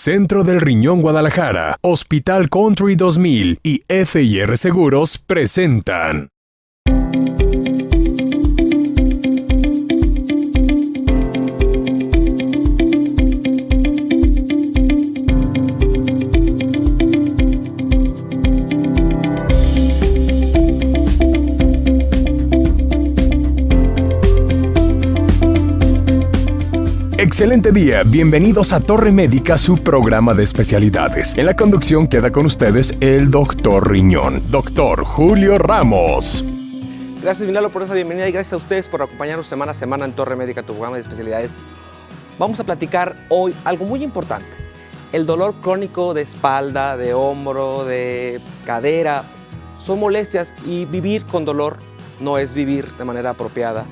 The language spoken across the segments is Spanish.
Centro del Riñón Guadalajara, Hospital Country 2000 y FR Seguros presentan. Excelente día, bienvenidos a Torre Médica, su programa de especialidades. En la conducción queda con ustedes el Doctor Riñón, Doctor Julio Ramos. Gracias, Vinalo, por esa bienvenida y gracias a ustedes por acompañarnos semana a semana en Torre Médica, tu programa de especialidades. Vamos a platicar hoy algo muy importante, el dolor crónico de espalda, de hombro, de cadera. Son molestias y vivir con dolor no es vivir de manera apropiada.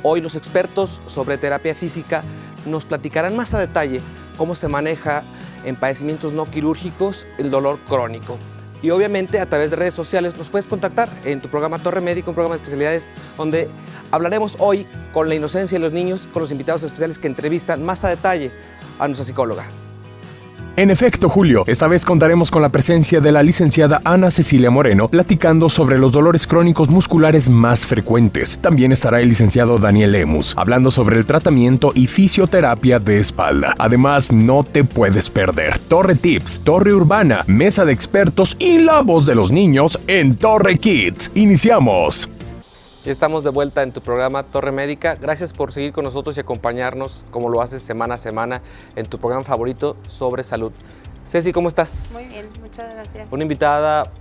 Hoy los expertos sobre terapia física nos platicarán más a detalle cómo se maneja en padecimientos no quirúrgicos el dolor crónico. Y obviamente a través de redes sociales nos puedes contactar en tu programa Torre Médica, un programa de especialidades donde hablaremos hoy con la inocencia de los niños, con los invitados especiales que entrevistan más a detalle a nuestra psicóloga. En efecto, Julio, esta vez contaremos con la presencia de la licenciada Ana Cecilia Moreno, platicando sobre los dolores crónicos musculares más frecuentes. También estará el licenciado Daniel Lemus, hablando sobre el tratamiento y fisioterapia de espalda. Además, no te puedes perder Torre Tips, Torre Urbana, Mesa de Expertos y la voz de los niños en Torre Kids. ¡Iniciamos! Ya estamos de vuelta en tu programa Torre Médica. Gracias por seguir con nosotros y acompañarnos, como lo haces semana a semana, en tu programa favorito sobre salud. Ceci, ¿cómo estás? Muy bien, muchas gracias. Una invitada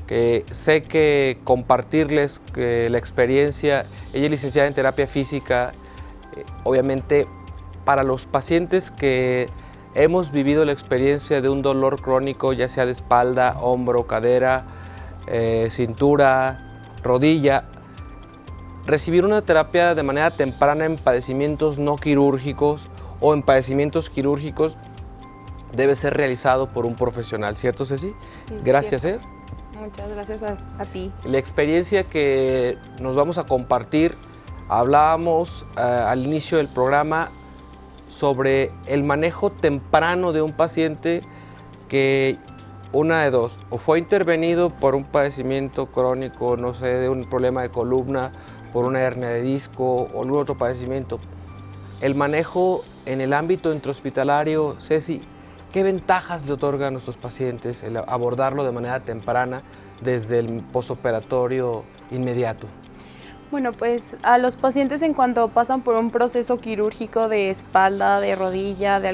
que sé que compartirles que la experiencia, ella es licenciada en terapia física, obviamente para los pacientes que hemos vivido la experiencia de un dolor crónico, ya sea de espalda, hombro, cadera, cintura, rodilla, recibir una terapia de manera temprana en padecimientos no quirúrgicos o en padecimientos quirúrgicos debe ser realizado por un profesional, ¿cierto, Ceci? Sí, gracias, cierto. Muchas gracias a ti. La experiencia que nos vamos a compartir, hablábamos al inicio del programa sobre el manejo temprano de un paciente que una de dos, o fue intervenido por un padecimiento crónico, no sé, de un problema de columna, por una hernia de disco o algún otro padecimiento. El manejo en el ámbito intrahospitalario, Ceci, ¿qué ventajas le otorga a nuestros pacientes el abordarlo de manera temprana desde el posoperatorio inmediato? Bueno, pues a los pacientes en cuanto pasan por un proceso quirúrgico de espalda, de rodilla, de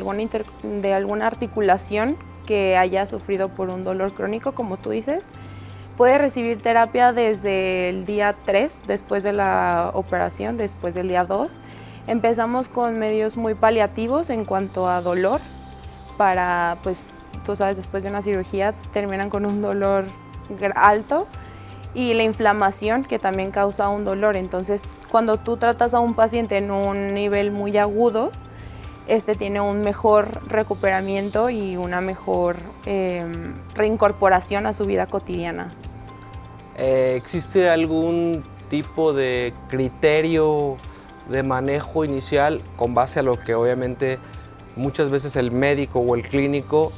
alguna articulación que haya sufrido por un dolor crónico, como tú dices, puede recibir terapia desde el día 3, después de la operación, después del día 2. Empezamos con medios muy paliativos en cuanto a dolor, para, pues, tú sabes, después de una cirugía terminan con un dolor alto y la inflamación que también causa un dolor. Entonces, cuando tú tratas a un paciente en un nivel muy agudo, tiene un mejor recuperamiento y una mejor reincorporación a su vida cotidiana. ¿Existe algún tipo de criterio de manejo inicial con base a lo que obviamente muchas veces el médico o el clínico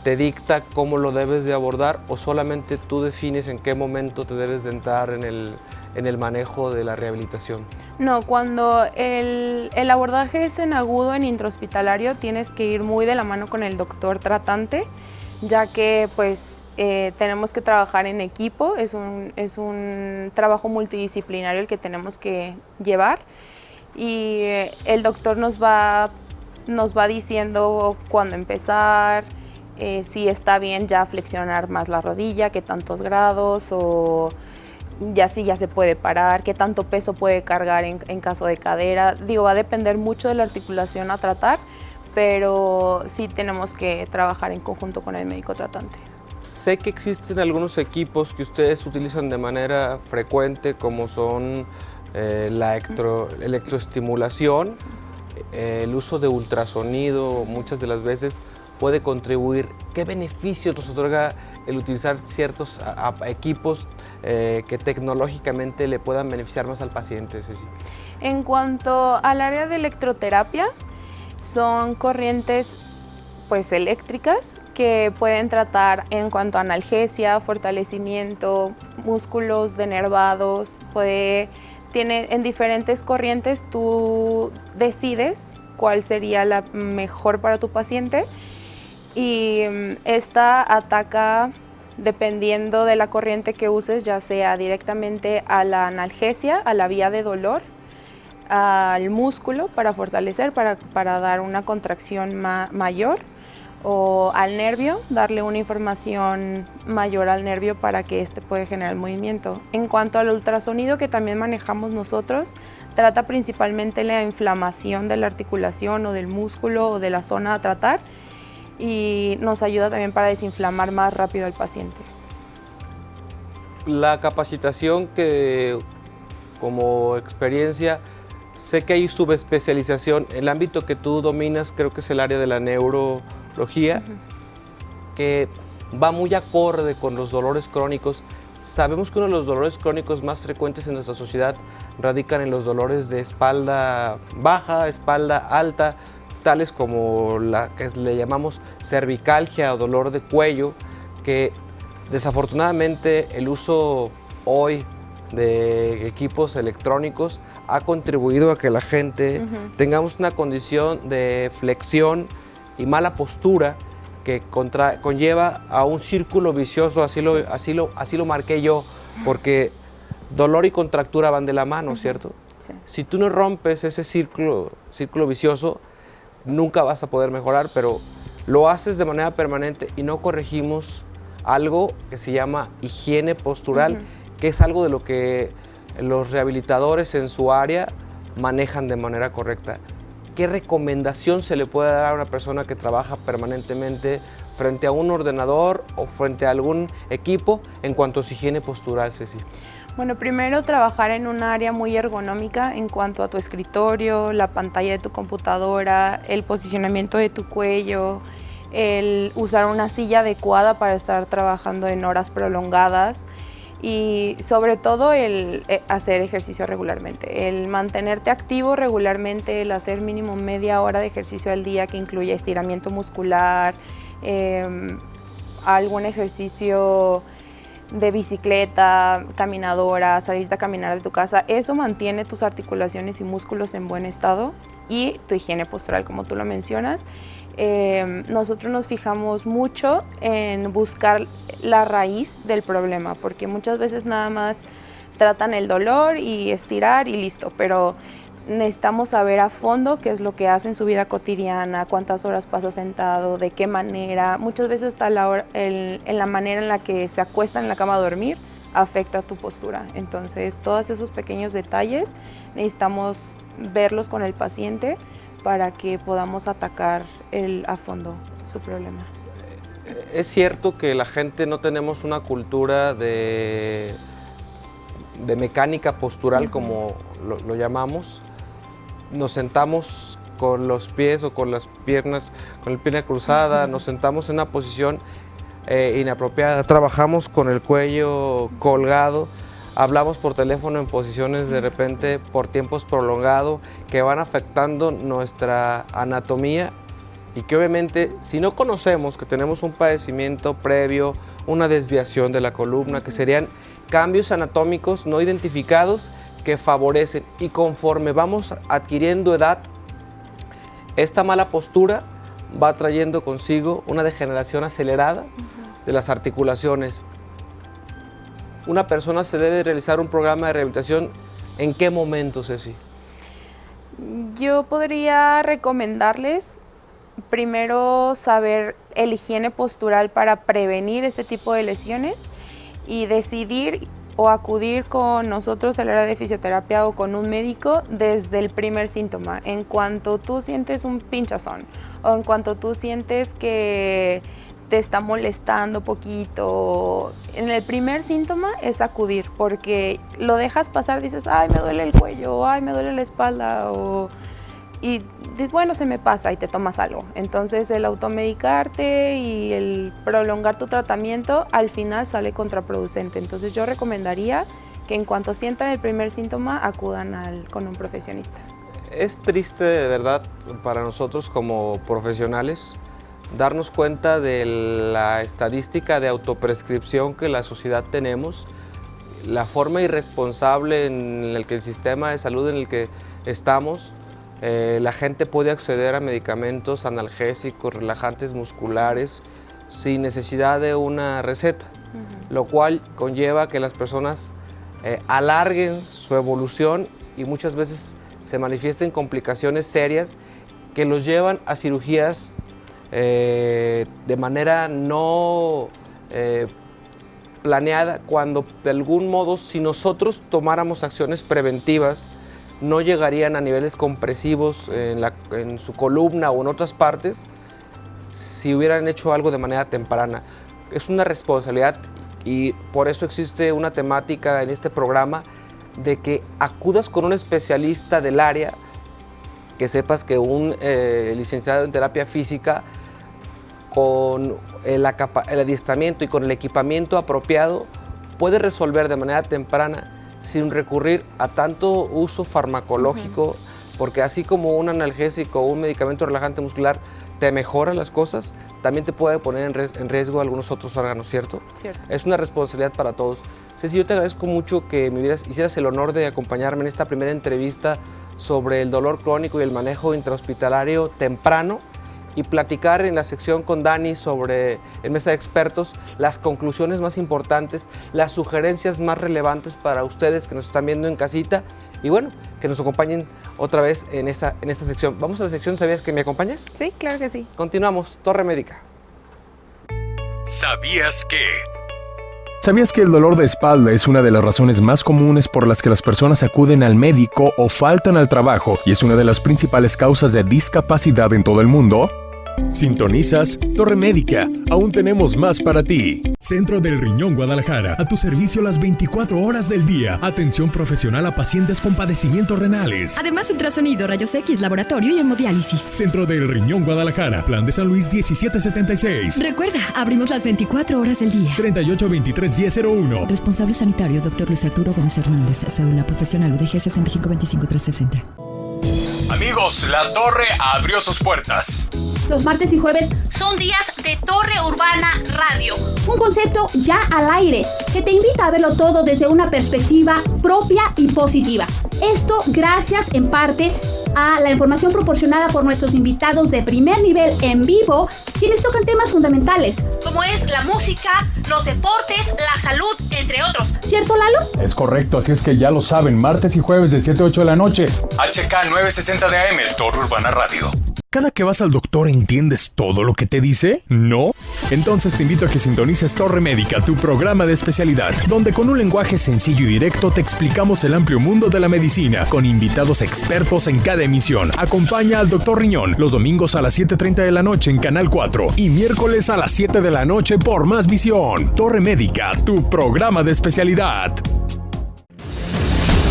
te dicta cómo lo debes de abordar, o solamente tú defines en qué momento te debes de entrar en el manejo de la rehabilitación? No, cuando el abordaje es en agudo, en intrahospitalario, tienes que ir muy de la mano con el doctor tratante, ya que pues tenemos que trabajar en equipo, es un trabajo multidisciplinario el que tenemos que llevar, y el doctor nos va diciendo cuándo empezar, si está bien ya flexionar más la rodilla, qué tantos grados, o ya si ya se puede parar, qué tanto peso puede cargar en caso de cadera. Digo, va a depender mucho de la articulación a tratar, pero sí tenemos que trabajar en conjunto con el médico tratante. Sé que existen algunos equipos que ustedes utilizan de manera frecuente, como son la electroestimulación, el uso de ultrasonido, muchas de las veces puede contribuir. ¿Qué beneficios nos otorga el utilizar ciertos equipos que tecnológicamente le puedan beneficiar más al paciente, Ceci? En cuanto al área de electroterapia, son corrientes pues eléctricas que pueden tratar en cuanto a analgesia, fortalecimiento, músculos denervados, tiene en diferentes corrientes, tú decides cuál sería la mejor para tu paciente y esta ataca dependiendo de la corriente que uses, ya sea directamente a la analgesia, a la vía de dolor, al músculo para fortalecer, para dar una contracción mayor, o al nervio, darle una información mayor al nervio para que éste pueda generar movimiento. En cuanto al ultrasonido que también manejamos nosotros, trata principalmente la inflamación de la articulación o del músculo o de la zona a tratar y nos ayuda también para desinflamar más rápido al paciente. La capacitación que como experiencia, sé que hay subespecialización. El ámbito que tú dominas creo que es el área de la neurología, que va muy acorde con los dolores crónicos. Sabemos que uno de los dolores crónicos más frecuentes en nuestra sociedad radican en los dolores de espalda baja, espalda alta, tales como la que le llamamos cervicalgia o dolor de cuello, que desafortunadamente el uso hoy de equipos electrónicos ha contribuido a que la gente tengamos una condición de flexión y mala postura que conlleva a un círculo vicioso, así lo marqué yo, porque dolor y contractura van de la mano, ¿cierto? Sí. Si tú no rompes ese círculo vicioso, nunca vas a poder mejorar, pero lo haces de manera permanente y no corregimos algo que se llama higiene postural, que es algo de lo que los rehabilitadores en su área manejan de manera correcta. ¿Qué recomendación se le puede dar a una persona que trabaja permanentemente frente a un ordenador o frente a algún equipo en cuanto a su higiene postural, Ceci? Bueno, primero trabajar en un área muy ergonómica en cuanto a tu escritorio, la pantalla de tu computadora, el posicionamiento de tu cuello, el usar una silla adecuada para estar trabajando en horas prolongadas y sobre todo el hacer ejercicio regularmente, el mantenerte activo regularmente, el hacer mínimo media hora de ejercicio al día que incluya estiramiento muscular, algún ejercicio de bicicleta, caminadora, salirte a caminar de tu casa, eso mantiene tus articulaciones y músculos en buen estado y tu higiene postural, como tú lo mencionas. Nosotros nos fijamos mucho en buscar la raíz del problema, porque muchas veces nada más tratan el dolor y estirar y listo, pero necesitamos saber a fondo qué es lo que hace en su vida cotidiana, cuántas horas pasa sentado, de qué manera. Muchas veces hasta en la manera en la que se acuesta en la cama a dormir afecta tu postura. Entonces, todos esos pequeños detalles necesitamos verlos con el paciente para que podamos atacar a fondo su problema. Es cierto que la gente no tenemos una cultura de mecánica postural, como lo llamamos. Nos sentamos con los pies o con las piernas, con la pierna cruzada, nos sentamos en una posición inapropiada, trabajamos con el cuello colgado, hablamos por teléfono en posiciones de repente por tiempos prolongados que van afectando nuestra anatomía y que obviamente si no conocemos que tenemos un padecimiento previo, una desviación de la columna, que serían cambios anatómicos no identificados que favorecen, y conforme vamos adquiriendo edad, esta mala postura va trayendo consigo una degeneración acelerada de las articulaciones. Una persona se debe realizar un programa de rehabilitación, ¿en qué momento, Ceci? Yo podría recomendarles primero saber el higiene postural para prevenir este tipo de lesiones y decidir o acudir con nosotros al área de fisioterapia o con un médico desde el primer síntoma. En cuanto tú sientes un pinchazón o en cuanto tú sientes que te está molestando poquito, en el primer síntoma es acudir, porque lo dejas pasar, dices, ay, me duele el cuello, ay, me duele la espalda, y bueno, se me pasa y te tomas algo. Entonces el automedicarte y el prolongar tu tratamiento al final sale contraproducente. Entonces yo recomendaría que en cuanto sientan el primer síntoma acudan con un profesionista. Es triste de verdad para nosotros como profesionales darnos cuenta de la estadística de autoprescripción que la sociedad tenemos, la forma irresponsable en la que el sistema de salud en el que estamos, la gente puede acceder a medicamentos analgésicos, relajantes musculares, sin necesidad de una receta, lo cual conlleva que las personas alarguen su evolución y muchas veces se manifiesten complicaciones serias que los llevan a cirugías de manera no planeada, cuando de algún modo, si nosotros tomáramos acciones preventivas, no llegarían a niveles compresivos en su columna o en otras partes si hubieran hecho algo de manera temprana. Es una responsabilidad y por eso existe una temática en este programa de que acudas con un especialista del área, que sepas que un licenciado en terapia física con el adiestramiento y con el equipamiento apropiado puede resolver de manera temprana sin recurrir a tanto uso farmacológico, porque así como un analgésico o un medicamento relajante muscular te mejora las cosas, también te puede poner en riesgo algunos otros órganos, ¿cierto? Cierto. Es una responsabilidad para todos. Ceci, yo te agradezco mucho que hicieras el honor de acompañarme en esta primera entrevista sobre el dolor crónico y el manejo intrahospitalario temprano, y platicar en la sección con Dani sobre, en Mesa de Expertos, las conclusiones más importantes, las sugerencias más relevantes para ustedes que nos están viendo en casita, y bueno, que nos acompañen otra vez en esta sección. Vamos a la sección ¿Sabías que me acompañas? Sí, claro que sí. Continuamos, Torre Médica. ¿Sabías que? ¿Sabías que el dolor de espalda es una de las razones más comunes por las que las personas acuden al médico o faltan al trabajo y es una de las principales causas de discapacidad en todo el mundo? Sintonizas Torre Médica. Aún tenemos más para ti. Centro del Riñón Guadalajara. A tu servicio las 24 horas del día. Atención profesional a pacientes con padecimientos renales. Además, ultrasonido, rayos X, laboratorio y hemodiálisis. Centro del Riñón Guadalajara. Plan de San Luis 1776. Recuerda, abrimos las 24 horas del día. 38 23 1001. Responsable sanitario, Dr. Luis Arturo Gómez Hernández. Cédula profesional UDG 6525360. Amigos, la Torre abrió sus puertas. Los martes y jueves Son días de Torre Urbana Radio. un concepto ya al aire que te invita a verlo todo desde una perspectiva propia y positiva. Esto gracias en parte a la información proporcionada por nuestros invitados de primer nivel en vivo, quienes tocan temas fundamentales. Como es la música, los deportes, la salud, entre otros. ¿Cierto, Lalo? Es correcto, así es que ya lo saben, martes y jueves de 7 a 8 de la noche. HK 960 de AM, Torre Urbana Radio. ¿Cada que vas al doctor entiendes todo lo que te dice? ¿No? Entonces te invito a que sintonices Torre Médica, tu programa de especialidad, donde con un lenguaje sencillo y directo te explicamos el amplio mundo de la medicina, con invitados expertos en cada emisión. Acompaña al Dr. Riñón los domingos a las 7:30 de la noche en Canal 4 y miércoles a las 7 de la noche por Más Visión. Torre Médica, tu programa de especialidad.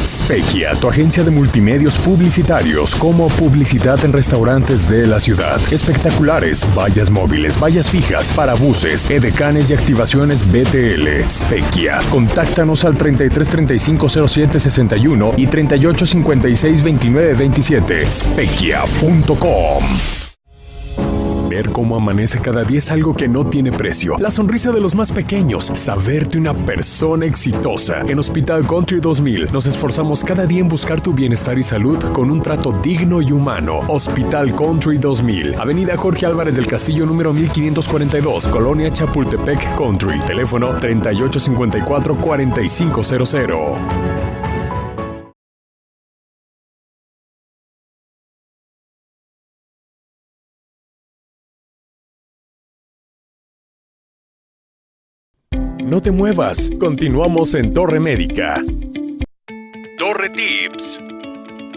Specchia, tu agencia de multimedios publicitarios, como publicidad en restaurantes de la ciudad, espectaculares, vallas móviles, vallas fijas, parabuses, edecanes y activaciones BTL. Specchia. Contáctanos al 33 35 07 61 y 38 56 29 27. Specchia.com. Ver cómo amanece cada día es algo que no tiene precio. La sonrisa de los más pequeños, saberte una persona exitosa. En Hospital Country 2000 nos esforzamos cada día en buscar tu bienestar y salud con un trato digno y humano. Hospital Country 2000, Avenida Jorge Álvarez del Castillo número 1542, Colonia Chapultepec Country. Teléfono 3854-4500. No te muevas, continuamos en Torre Médica. Torre Tips.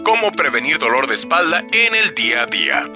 ¿Cómo prevenir dolor de espalda en el día a día?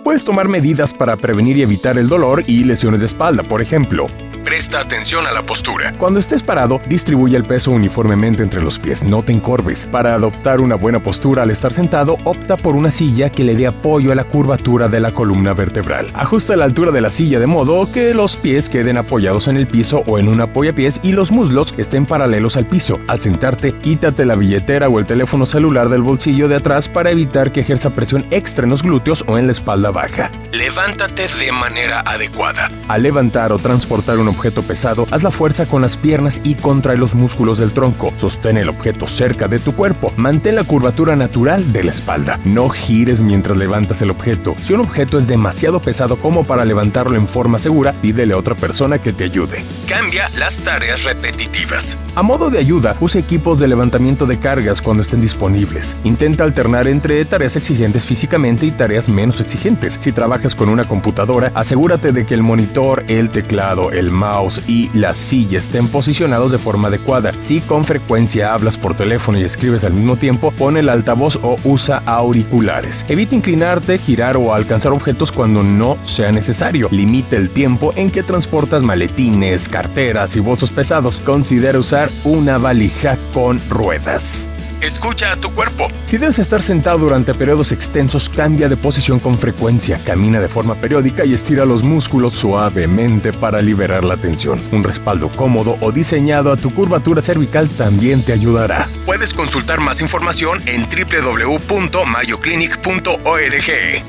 Puedes tomar medidas para prevenir y evitar el dolor y lesiones de espalda, por ejemplo. Presta atención a la postura. Cuando estés parado, distribuye el peso uniformemente entre los pies, no te encorves. Para adoptar una buena postura al estar sentado, opta por una silla que le dé apoyo a la curvatura de la columna vertebral. Ajusta la altura de la silla de modo que los pies queden apoyados en el piso o en un apoyapiés y los muslos estén paralelos al piso. Al sentarte, quítate la billetera o el teléfono celular del bolsillo de atrás para evitar que ejerza presión extra en los glúteos o en la espalda baja. Levántate de manera adecuada. Al levantar o transportar un objeto pesado, haz la fuerza con las piernas y contrae los músculos del tronco. Sostén el objeto cerca de tu cuerpo. Mantén la curvatura natural de la espalda. No gires mientras levantas el objeto. Si un objeto es demasiado pesado como para levantarlo en forma segura, pídele a otra persona que te ayude. Cambia las tareas repetitivas. A modo de ayuda, usa equipos de levantamiento de cargas cuando estén disponibles. Intenta alternar entre tareas exigentes físicamente y tareas menos exigentes. Si trabajas con una computadora, asegúrate de que el monitor, el teclado, el mouse y la silla estén posicionados de forma adecuada. Si con frecuencia hablas por teléfono y escribes al mismo tiempo, pon el altavoz o usa auriculares. Evita inclinarte, girar o alcanzar objetos cuando no sea necesario. Limita el tiempo en que transportas maletines, carteras y bolsos pesados. Considera usar una valija con ruedas. Escucha a tu cuerpo. Si debes estar sentado durante periodos extensos, cambia de posición con frecuencia. Camina de forma periódica y estira los músculos suavemente para liberar la tensión. Un respaldo cómodo o diseñado a tu curvatura cervical también te ayudará. Puedes consultar más información en www.mayoclinic.org.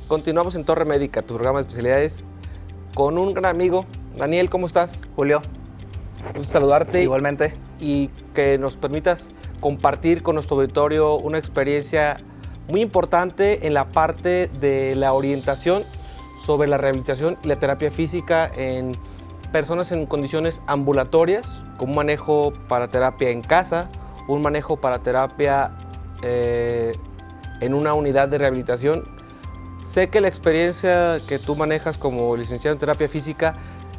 Continuamos en Torre Médica, tu programa de especialidades, con un gran amigo. Daniel, ¿cómo estás? Julio. Un gusto saludarte. Igualmente. Y que nos permitas compartir con nuestro auditorio una experiencia muy importante en la parte de la orientación sobre la rehabilitación y la terapia física en personas en condiciones ambulatorias, con un manejo para terapia en casa, un manejo para terapia en una unidad de rehabilitación. Sé que la experiencia que tú manejas como licenciado en terapia física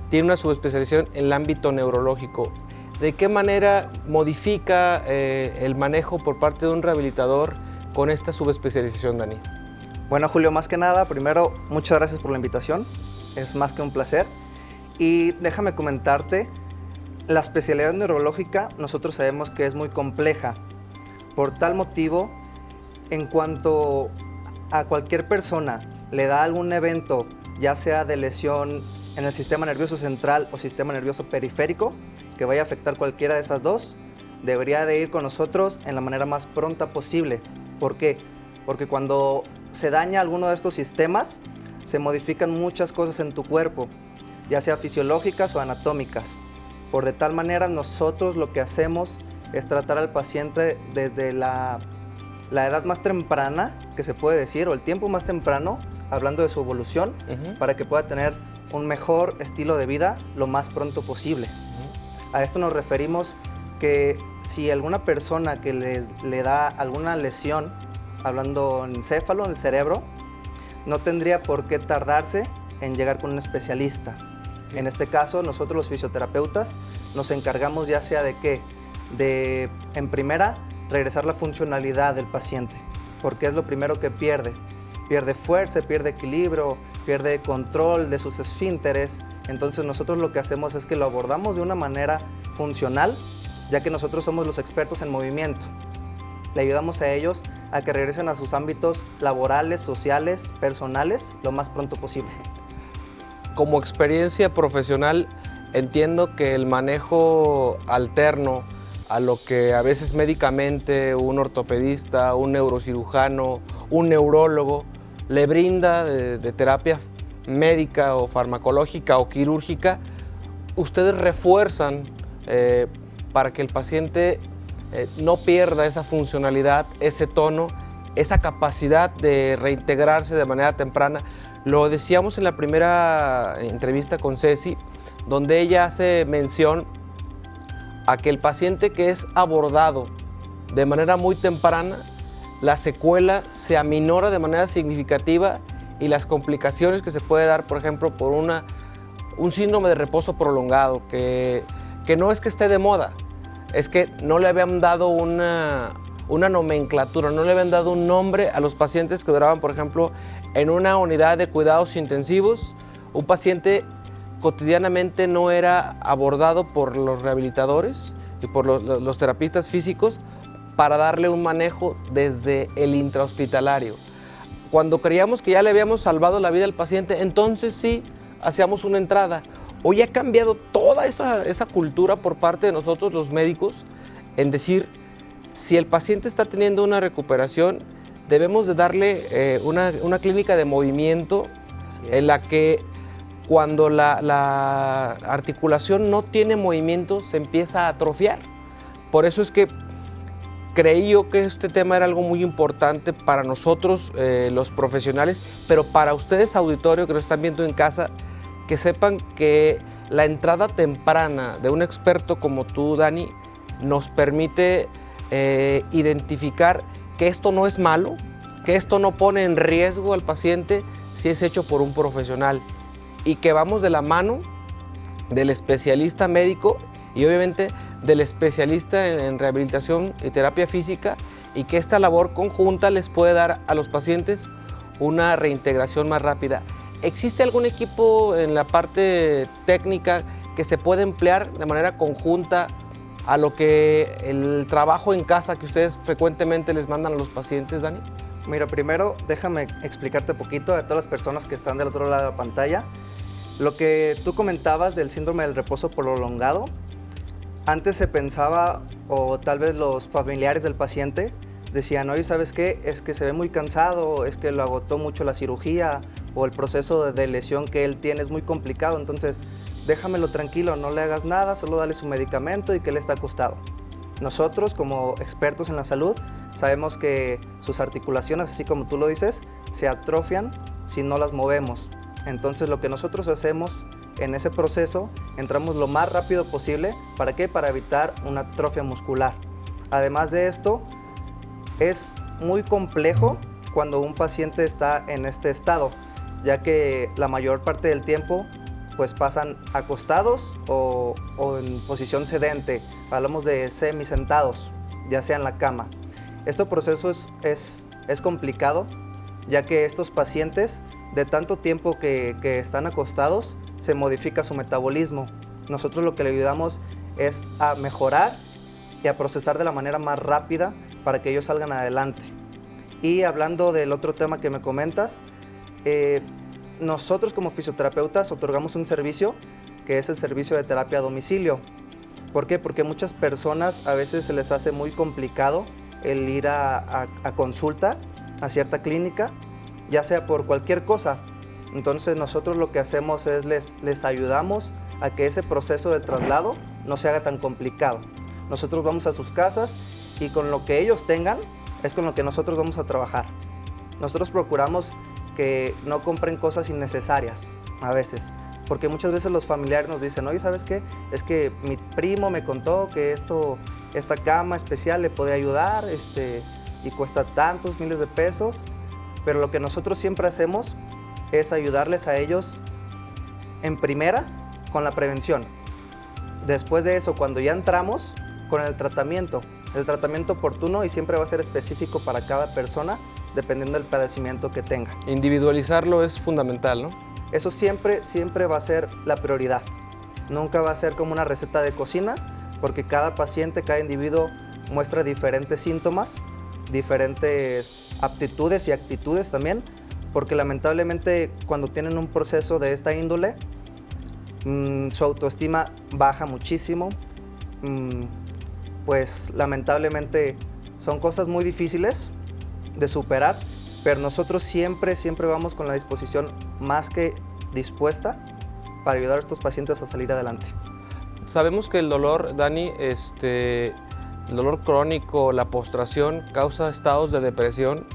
tiene una subespecialización en el ámbito neurológico. ¿De qué manera modifica el manejo por parte de un rehabilitador con esta subespecialización, Dani? Bueno, Julio, más que nada, primero, muchas gracias por la invitación. Es más que un placer. Y déjame comentarte, la especialidad neurológica nosotros sabemos que es muy compleja. Por tal motivo, en cuanto a cualquier persona le da algún evento, ya sea de lesión en el sistema nervioso central o sistema nervioso periférico, que vaya a afectar cualquiera de esas dos, debería de ir con nosotros en la manera más pronta posible. ¿Por qué? Porque cuando se daña alguno de estos sistemas, se modifican muchas cosas en tu cuerpo, ya sea fisiológicas o anatómicas. Por de tal manera, nosotros lo que hacemos es tratar al paciente desde la edad más temprana, que se puede decir, o el tiempo más temprano, hablando de su evolución, para que pueda tener un mejor estilo de vida lo más pronto posible. A esto nos referimos que si alguna persona que le da alguna lesión, hablando en encéfalo, en el cerebro, no tendría por qué tardarse en llegar con un especialista. En este caso, nosotros los fisioterapeutas nos encargamos ya sea de en primera, regresar la funcionalidad del paciente, porque es lo primero que pierde. Pierde fuerza, pierde equilibrio, pierde control de sus esfínteres. Entonces nosotros lo que hacemos es que lo abordamos de una manera funcional, ya que nosotros somos los expertos en movimiento. Le ayudamos a ellos a que regresen a sus ámbitos laborales, sociales, personales, lo más pronto posible. Como experiencia profesional, entiendo que el manejo alterno a lo que a veces médicamente un ortopedista, un neurocirujano, un neurólogo le brinda de terapia médica o farmacológica o quirúrgica, ustedes refuerzan para que el paciente no pierda esa funcionalidad, ese tono, esa capacidad de reintegrarse de manera temprana. Lo decíamos en la primera entrevista con Ceci, donde ella hace mención a que el paciente que es abordado de manera muy temprana, la secuela se aminora de manera significativa y las complicaciones que se puede dar, por ejemplo, por un síndrome de reposo prolongado, que no es que esté de moda, es que no le habían dado una nomenclatura, no le habían dado un nombre a los pacientes que duraban, por ejemplo, en una unidad de cuidados intensivos, un paciente cotidianamente no era abordado por los rehabilitadores y por los terapistas físicos para darle un manejo desde el intrahospitalario. Cuando creíamos que ya le habíamos salvado la vida al paciente, entonces sí hacíamos una entrada. Hoy ha cambiado toda esa cultura por parte de nosotros los médicos en decir, si el paciente está teniendo una recuperación, debemos de darle una clínica de movimiento en la que cuando la articulación no tiene movimiento se empieza a atrofiar. Por eso es que creí yo que este tema era algo muy importante para nosotros los profesionales, pero para ustedes auditorio que lo están viendo en casa, que sepan que la entrada temprana de un experto como tú, Dani, nos permite identificar que esto no es malo, que esto no pone en riesgo al paciente si es hecho por un profesional y que vamos de la mano del especialista médico y obviamente del especialista en rehabilitación y terapia física y que esta labor conjunta les puede dar a los pacientes una reintegración más rápida. ¿Existe algún equipo en la parte técnica que se puede emplear de manera conjunta a lo que el trabajo en casa que ustedes frecuentemente les mandan a los pacientes, Dani? Mira, primero déjame explicarte un poquito a todas las personas que están del otro lado de la pantalla. Lo que tú comentabas del síndrome del reposo prolongado, antes se pensaba, o tal vez los familiares del paciente decían, oye, ¿sabes qué? Es que se ve muy cansado, es que lo agotó mucho la cirugía o el proceso de lesión que él tiene es muy complicado, entonces déjamelo tranquilo, no le hagas nada, solo dale su medicamento y que él está acostado. Nosotros, como expertos en la salud, sabemos que sus articulaciones, así como tú lo dices, se atrofian si no las movemos. Entonces lo que nosotros hacemos en ese proceso, entramos lo más rápido posible. ¿Para qué? Para evitar una atrofia muscular. Además de esto, es muy complejo cuando un paciente está en este estado, ya que la mayor parte del tiempo pues pasan acostados o en posición sedente. Hablamos de semisentados, ya sea en la cama. Este proceso es complicado, ya que estos pacientes, de tanto tiempo que están acostados, se modifica su metabolismo. Nosotros lo que le ayudamos es a mejorar y a procesar de la manera más rápida para que ellos salgan adelante. Y hablando del otro tema que me comentas, nosotros como fisioterapeutas otorgamos un servicio que es el servicio de terapia a domicilio. ¿Por qué? Porque muchas personas a veces se les hace muy complicado el ir a consulta a cierta clínica, ya sea por cualquier cosa. Entonces nosotros lo que hacemos es les ayudamos a que ese proceso de traslado no se haga tan complicado. Nosotros vamos a sus casas y con lo que ellos tengan es con lo que nosotros vamos a trabajar. Nosotros procuramos que no compren cosas innecesarias a veces, porque muchas veces los familiares nos dicen, oye, ¿sabes qué? Es que mi primo me contó que esta cama especial le puede ayudar y cuesta tantos miles de pesos, pero lo que nosotros siempre hacemos es ayudarles a ellos en primera con la prevención. Después de eso, cuando ya entramos con el tratamiento oportuno y siempre va a ser específico para cada persona, dependiendo del padecimiento que tenga. Individualizarlo es fundamental, ¿no? Eso siempre va a ser la prioridad. Nunca va a ser como una receta de cocina, porque cada paciente, cada individuo muestra diferentes síntomas, diferentes aptitudes y actitudes también, porque lamentablemente cuando tienen un proceso de esta índole, su autoestima baja muchísimo, pues lamentablemente son cosas muy difíciles de superar, pero nosotros siempre vamos con la disposición más que dispuesta para ayudar a estos pacientes a salir adelante. Sabemos que el dolor, Dani, el dolor crónico, la postración, causa estados de depresión,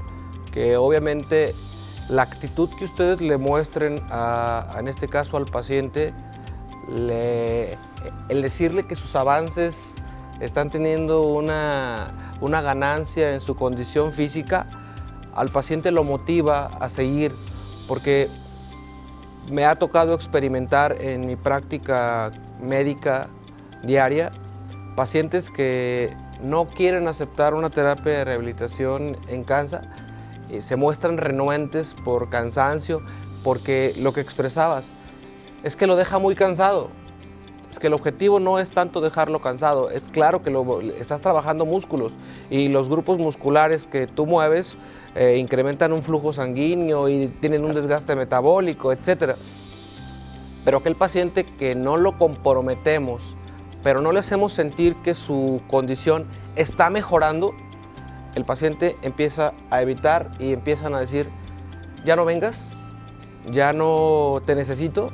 que obviamente la actitud que ustedes le muestren, en este caso al paciente, el decirle que sus avances están teniendo una ganancia en su condición física, al paciente lo motiva a seguir, porque me ha tocado experimentar en mi práctica médica diaria pacientes que no quieren aceptar una terapia de rehabilitación en casa, se muestran renuentes por cansancio, porque lo que expresabas, es que lo deja muy cansado. Es que el objetivo no es tanto dejarlo cansado, es claro que estás trabajando músculos y los grupos musculares que tú mueves incrementan un flujo sanguíneo y tienen un desgaste metabólico, etc. Pero aquel paciente que no lo comprometemos, pero no le hacemos sentir que su condición está mejorando, el paciente empieza a evitar y empiezan a decir, ya no vengas, ya no te necesito,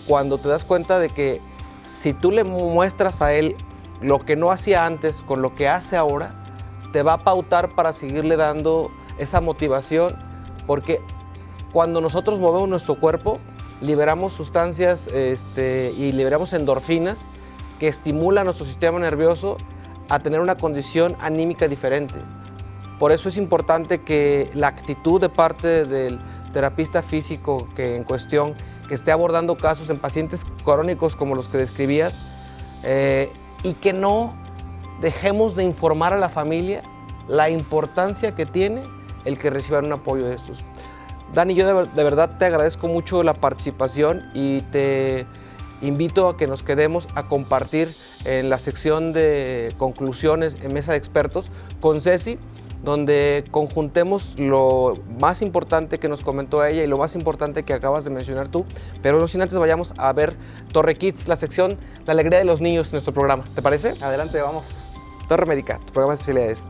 cuando te das cuenta de que si tú le muestras a él lo que no hacía antes con lo que hace ahora, te va a pautar para seguirle dando esa motivación, porque cuando nosotros movemos nuestro cuerpo, liberamos sustancias y liberamos endorfinas que estimulan nuestro sistema nervioso a tener una condición anímica diferente. Por eso es importante que la actitud de parte del terapista físico que en cuestión, que esté abordando casos en pacientes crónicos como los que describías, y que no dejemos de informar a la familia la importancia que tiene el que reciban un apoyo de estos. Dani, yo de verdad te agradezco mucho la participación y te invito a que nos quedemos a compartir en la sección de conclusiones en Mesa de Expertos con Ceci, donde conjuntemos lo más importante que nos comentó ella y lo más importante que acabas de mencionar tú, pero no sin antes vayamos a ver Torre Kids, la sección La Alegría de los Niños en nuestro programa. ¿Te parece? Adelante, vamos. Torre Médica, tu programa de especialidades.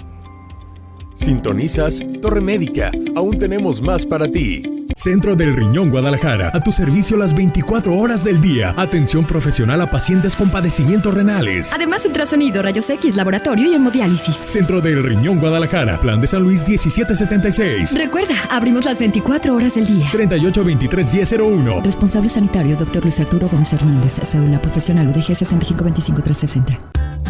Sintonizas Torre Médica. Aún tenemos más para ti. Centro del Riñón Guadalajara, a tu servicio las 24 horas del día. Atención profesional a pacientes con padecimientos renales. Además, ultrasonido, rayos X, laboratorio y hemodiálisis. Centro del Riñón Guadalajara, Plan de San Luis 1776. Recuerda, abrimos las 24 horas del día. 3823-1001. Responsable sanitario, Dr. Luis Arturo Gómez Hernández, cédula profesional UDG 6525360.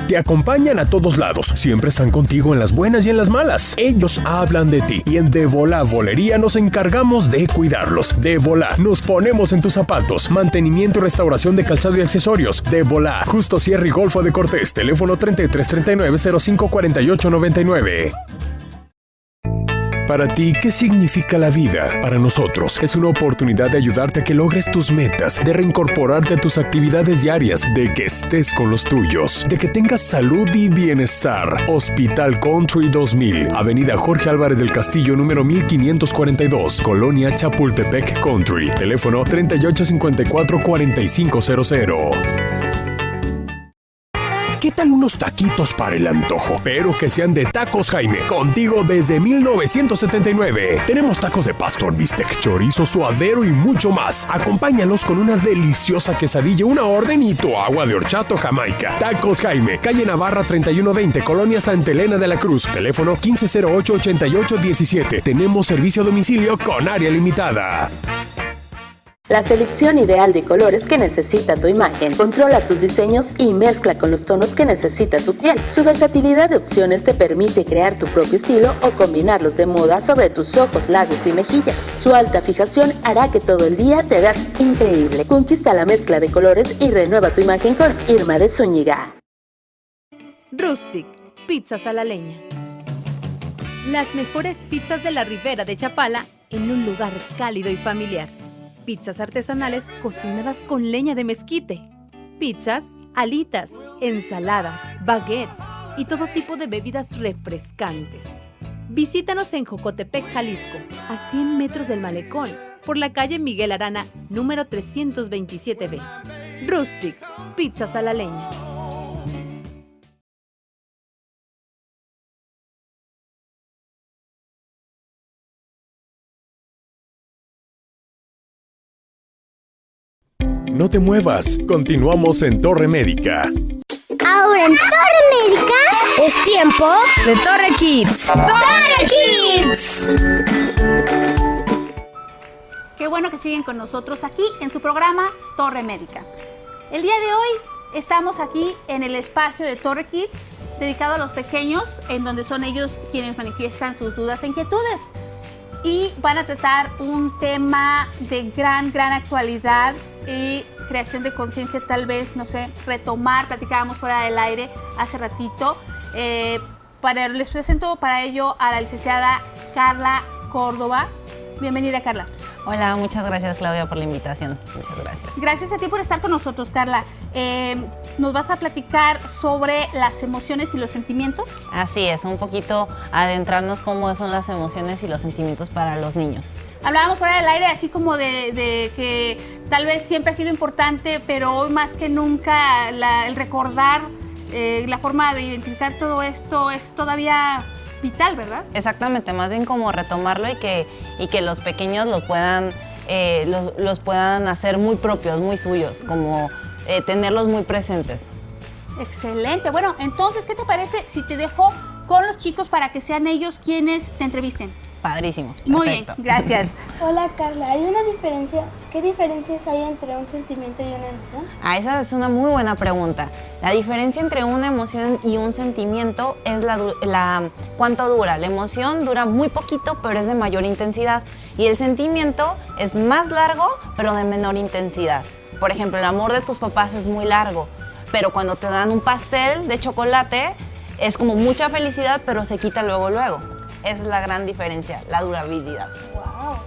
Te acompañan a todos lados, siempre están contigo en las buenas y en las malas. Ellos hablan de ti y en De Volá Bolería nos encargamos de cuidarlos. De Volá, nos ponemos en tus zapatos. Mantenimiento y restauración de calzado y accesorios. De Volá, Justo Sierra y Golfo de Cortés, teléfono 3339-054899. Para ti, ¿qué significa la vida? Para nosotros, es una oportunidad de ayudarte a que logres tus metas, de reincorporarte a tus actividades diarias, de que estés con los tuyos, de que tengas salud y bienestar. Hospital Country 2000, Avenida Jorge Álvarez del Castillo, número 1542, Colonia Chapultepec Country, teléfono 3854-4500. ¿Qué tal unos taquitos para el antojo? Pero que sean de Tacos Jaime, contigo desde 1979. Tenemos tacos de pastor, bistec, chorizo, suadero y mucho más. Acompáñalos con una deliciosa quesadilla, una orden y tu agua de horchata Jamaica. Tacos Jaime, calle Navarra 3120, Colonia Santa Elena de la Cruz, teléfono 1508-8817. Tenemos servicio a domicilio con área limitada. La selección ideal de colores que necesita tu imagen. Controla tus diseños y mezcla con los tonos que necesita tu piel. Su versatilidad de opciones te permite crear tu propio estilo o combinarlos de moda sobre tus ojos, labios y mejillas. Su alta fijación hará que todo el día te veas increíble. Conquista la mezcla de colores y renueva tu imagen con Irma de Zúñiga. Rustic, pizzas a la leña. Las mejores pizzas de la Ribera de Chapala en un lugar cálido y familiar. Pizzas artesanales cocinadas con leña de mezquite. Pizzas, alitas, ensaladas, baguettes y todo tipo de bebidas refrescantes. Visítanos en Jocotepec, Jalisco, a 100 metros del malecón, por la calle Miguel Arana, número 327B. Rustic, pizzas a la leña. No te muevas, continuamos en Torre Médica. Ahora en Torre Médica es tiempo de Torre Kids. ¡Torre Kids! Qué bueno que siguen con nosotros aquí en su programa Torre Médica. El día de hoy estamos aquí en el espacio de Torre Kids, dedicado a los pequeños, en donde son ellos quienes manifiestan sus dudas e inquietudes. Y van a tratar un tema de gran actualidad y creación de conciencia, tal vez, no sé, retomar, platicábamos fuera del aire hace ratito. Les presento para ello a la licenciada Carla Córdoba. Bienvenida, Carla. Hola, muchas gracias Claudia por la invitación. Muchas gracias. Gracias a ti por estar con nosotros, Carla. ¿Nos vas a platicar sobre las emociones y los sentimientos? Así es, un poquito adentrarnos cómo son las emociones y los sentimientos para los niños. Hablábamos fuera del aire así como de que tal vez siempre ha sido importante, pero hoy más que nunca el recordar, la forma de identificar todo esto es todavía vital, ¿verdad? Exactamente, más bien como retomarlo y que los pequeños lo puedan, los puedan hacer muy propios, muy suyos, como tenerlos muy presentes. Excelente. Bueno, entonces, ¿qué te parece si te dejo con los chicos para que sean ellos quienes te entrevisten? Padrísimo. Muy bien, gracias. Hola Carla, ¿hay una diferencia? ¿Qué diferencias hay entre un sentimiento y una emoción? Esa es una muy buena pregunta. La diferencia entre una emoción y un sentimiento es cuánto dura. La emoción dura muy poquito, pero es de mayor intensidad. Y el sentimiento es más largo, pero de menor intensidad. Por ejemplo, el amor de tus papás es muy largo, pero cuando te dan un pastel de chocolate, es como mucha felicidad, pero se quita luego, luego. Esa es la gran diferencia, la durabilidad. Wow.